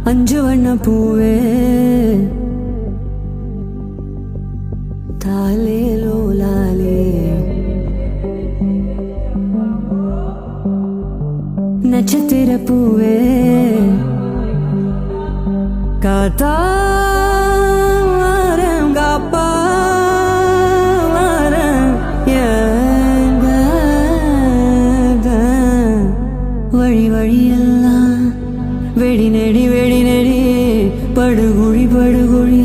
அஞ்சு வண்ண பூவே தாலே லோலாலே நட்சத்திர பூவே காத்தாரம் காப்பா வழி வழியெல்லாம் வெடி நெடி படுகுழி படுகுழி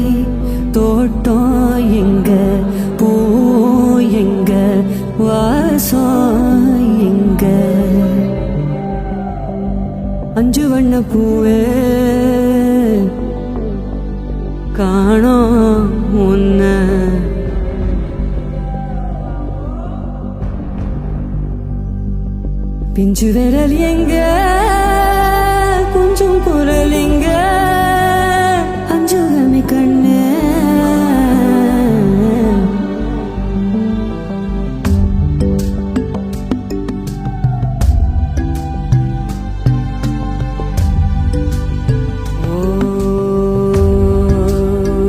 தோட்டம் எங்க பூ எங்க வாசம் எங்க அஞ்சு வண்ண பூவே காணோம் உன்ன பிஞ்சு விரல் எங்க கொஞ்சம் குரல் எங்க அஞ்சுகமே கண்ணு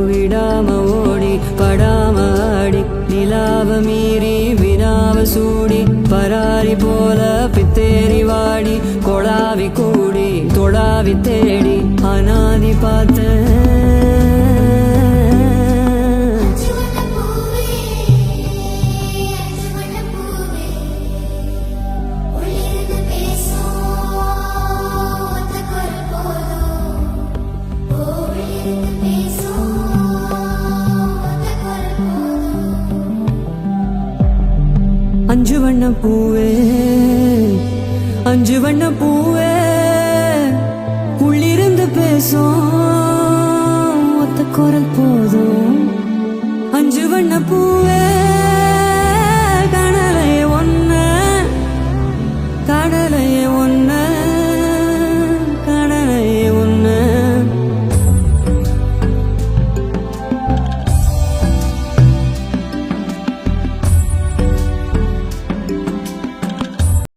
விடாம ஓடி படாம ஆடி நிலாவ மீறி வினாவ சூடி பராரி போல பித்தேரி வாடி கொளாவி கூடி தொடாவி தேடி அனாதி பார்த்த அஞ்சு வண்ண பூவே அஞ்சு வண்ண பூவே உள்ளிருந்து பேசும் ஒத்த குரல் போதும் அஞ்சு வண்ண பூவே